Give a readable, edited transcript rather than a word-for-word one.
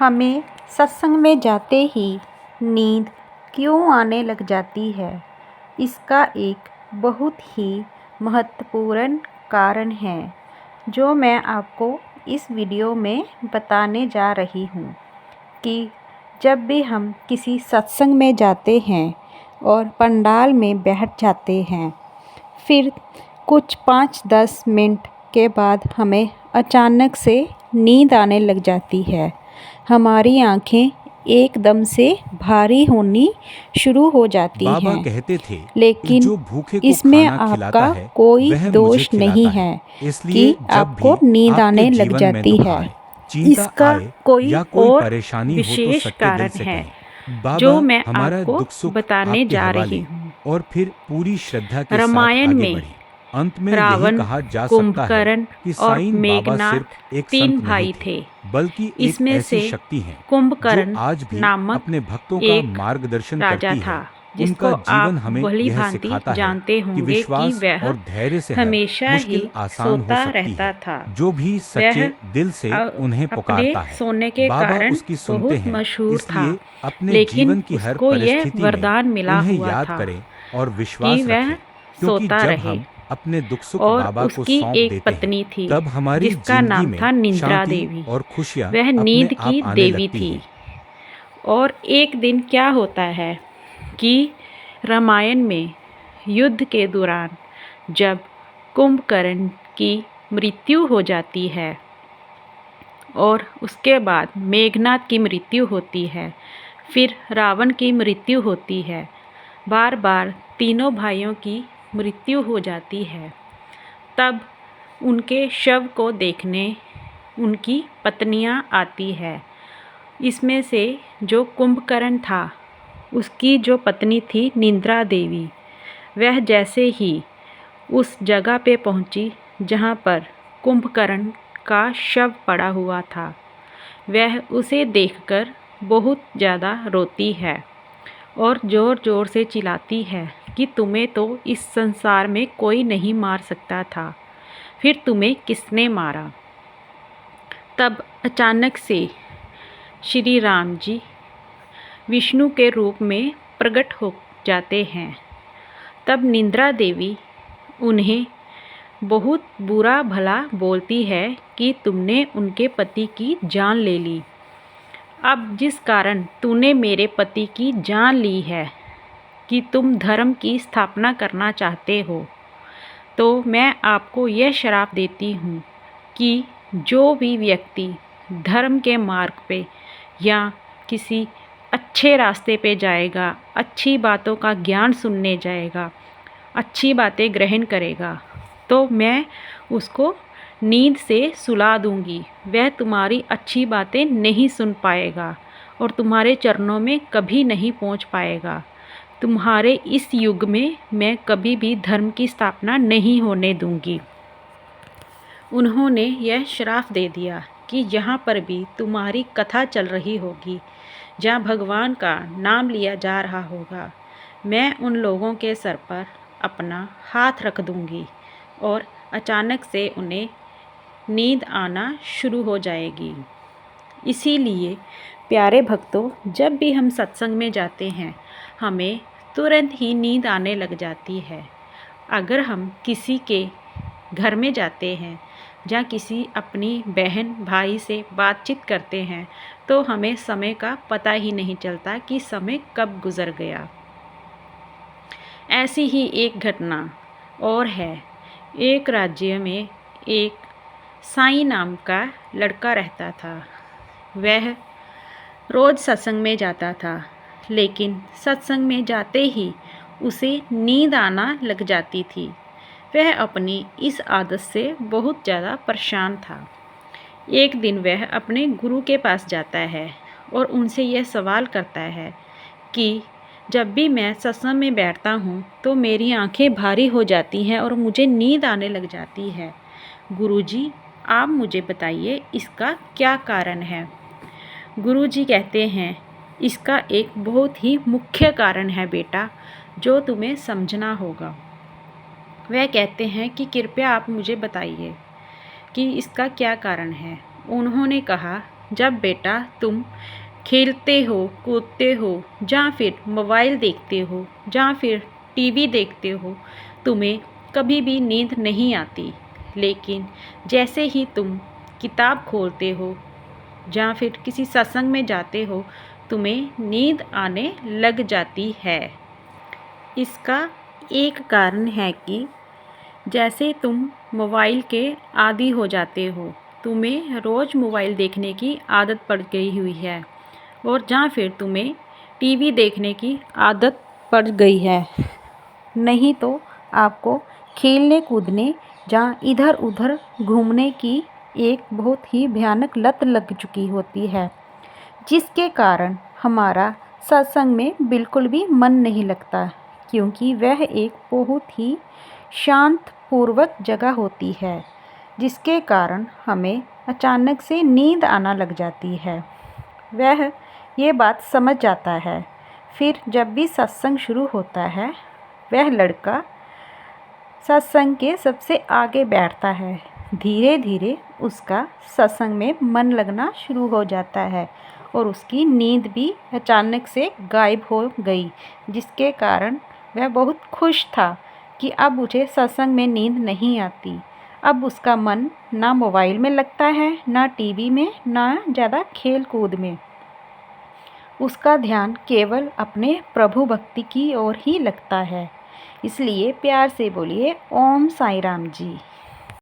हमें सत्संग में जाते ही नींद क्यों आने लग जाती है? इसका एक बहुत ही महत्वपूर्ण कारण है जो मैं आपको इस वीडियो में बताने जा रही हूँ कि जब भी हम किसी सत्संग में जाते हैं और पंडाल में बैठ जाते हैं, फिर कुछ 5-10 मिनट के बाद हमें अचानक से नींद आने लग जाती है। हमारी आंखें एकदम से भारी होनी शुरू हो जाती बाबा हैं। कहते थे लेकिन जो भूखे को इसमें खाना खिलाता आपका है कोई वह मुझे दोष खिलाता नहीं है। है इसलिए कि जब आपको भी नींद आपके आने लग जीवन में जाती दुख है। आए, चिंता इसका आए कोई या कोई और परेशानी हो तो विशेष सच्चे दिल कारण से है कहें। बाबा जो मैं हमारा आपको दुख सुख बताने आपके जा रही हवाले हूँ। और फिर पूरी श्रद्धा के साथ रामायण आगे में बढ़े। अंत में यही रावण, कहा जा सकता है कुंभकर्ण कि और साईं बाबा मेघनाथ सिर्फ एक 3 संत नहीं भाई थे, थे। बल्कि एक इसमें ऐसी से शक्ति है जो कुंभकर्ण आज भी नामक अपने भक्तों का एक मार्गदर्शन राजा करती था, है। जिसको उनका जीवन आप हमें भली यह भांति सिखाता है जानते कि होंगे कि विश्वास वह और धैर्य से हर हमेशा ही मुश्किल आसान हो सोता सकती रहता है था। जो भी वह सच्चे दिल से उन्हें अपने पुकारता है। सोने के बाबा कारण उसकी सुनते बहुत हैं, मशहूर था, इसलिए अपने लेकिन जीवन की हर उसको यह परिस्थिति में वरदान मिला उन्हें हुआ याद था करें और कि विश्वास वह रखें, क्योंकि सोता जब रहे। हम अपने दुख सुख और बाबा को उसकी सौंप एक देते हैं पत्नी थी तब हमारी जिसका जिंदगी नाम में था निद्रा शांति देवी। और खुशियाँ वह अपने नींद आप की आने देवी लगती थी। हैं। और एक दिन क्या होता है कि रामायण में युद्ध के दौरान जब कुंभकर्ण की मृत्यु हो जाती है और उसके बाद मेघनाथ की मृत्यु होती है, फिर रावण की मृत्यु होती है, बार बार तीनों भाइयों की मृत्यु हो जाती है, तब उनके शव को देखने उनकी पत्नियां आती है। इसमें से जो कुंभकर्ण था, उसकी जो पत्नी थी निद्रा देवी, वह जैसे ही उस जगह पे पहुंची जहां पर कुंभकर्ण का शव पड़ा हुआ था, वह उसे देखकर बहुत ज़्यादा रोती है और ज़ोर ज़ोर से चिल्लाती है कि तुम्हें तो इस संसार में कोई नहीं मार सकता था, फिर तुम्हें किसने मारा? तब अचानक से श्री राम जी विष्णु के रूप में प्रकट हो जाते हैं। तब निद्रा देवी उन्हें बहुत बुरा भला बोलती है कि तुमने उनके पति की जान ले ली। अब जिस कारण तूने मेरे पति की जान ली है कि तुम धर्म की स्थापना करना चाहते हो, तो मैं आपको यह श्राप देती हूँ कि जो भी व्यक्ति धर्म के मार्ग पे या किसी अच्छे रास्ते पे जाएगा, अच्छी बातों का ज्ञान सुनने जाएगा, अच्छी बातें ग्रहण करेगा, तो मैं उसको नींद से सुला दूंगी। वह तुम्हारी अच्छी बातें नहीं सुन पाएगा और तुम्हारे चरणों में कभी नहीं पहुंच पाएगा। तुम्हारे इस युग में मैं कभी भी धर्म की स्थापना नहीं होने दूंगी। उन्होंने यह श्राप दे दिया कि जहाँ पर भी तुम्हारी कथा चल रही होगी, जहाँ भगवान का नाम लिया जा रहा होगा, मैं उन लोगों के सर पर अपना हाथ रख दूंगी और अचानक से उन्हें नींद आना शुरू हो जाएगी। इसीलिए प्यारे भक्तों, जब भी हम सत्संग में जाते हैं, हमें तुरंत ही नींद आने लग जाती है। अगर हम किसी के घर में जाते हैं या किसी अपनी बहन भाई से बातचीत करते हैं, तो हमें समय का पता ही नहीं चलता कि समय कब गुजर गया। ऐसी ही एक घटना और है। एक राज्य में एक साईं नाम का लड़का रहता था। वह रोज़ सत्संग में जाता था, लेकिन सत्संग में जाते ही उसे नींद आना लग जाती थी। वह अपनी इस आदत से बहुत ज़्यादा परेशान था। एक दिन वह अपने गुरु के पास जाता है और उनसे यह सवाल करता है कि जब भी मैं सत्संग में बैठता हूँ तो मेरी आंखें भारी हो जाती हैं और मुझे नींद आने लग जाती है। गुरुजी, आप मुझे बताइए इसका क्या कारण है? गुरुजी कहते हैं, इसका एक बहुत ही मुख्य कारण है बेटा, जो तुम्हें समझना होगा। वह कहते हैं कि कृपया आप मुझे बताइए कि इसका क्या कारण है। उन्होंने कहा जब बेटा तुम खेलते हो, कूदते हो, या फिर मोबाइल देखते हो, या फिर टीवी देखते हो, तुम्हें कभी भी नींद नहीं आती। लेकिन जैसे ही तुम किताब खोलते हो या फिर किसी सत्संग में जाते हो, तुम्हें नींद आने लग जाती है। इसका एक कारण है कि जैसे तुम मोबाइल के आदी हो जाते हो, तुम्हें रोज़ मोबाइल देखने की आदत पड़ गई हुई है, और या फिर तुम्हें टीवी देखने की आदत पड़ गई है। नहीं तो आपको खेलने कूदने या इधर उधर घूमने की एक बहुत ही भयानक लत लग चुकी होती है, जिसके कारण हमारा सत्संग में बिल्कुल भी मन नहीं लगता, क्योंकि वह एक बहुत ही शांतपूर्वक जगह होती है, जिसके कारण हमें अचानक से नींद आना लग जाती है। वह ये बात समझ जाता है। फिर जब भी सत्संग शुरू होता है, वह लड़का सत्संग के सबसे आगे बैठता है। धीरे धीरे उसका सत्संग में मन लगना शुरू हो जाता है और उसकी नींद भी अचानक से गायब हो गई, जिसके कारण वह बहुत खुश था कि अब मुझे सत्संग में नींद नहीं आती। अब उसका मन ना मोबाइल में लगता है, ना टीवी में, ना ज़्यादा खेल कूद में। उसका ध्यान केवल अपने प्रभु भक्ति की ओर ही लगता है। इसलिए प्यार से बोलिए ओम साईं राम जी।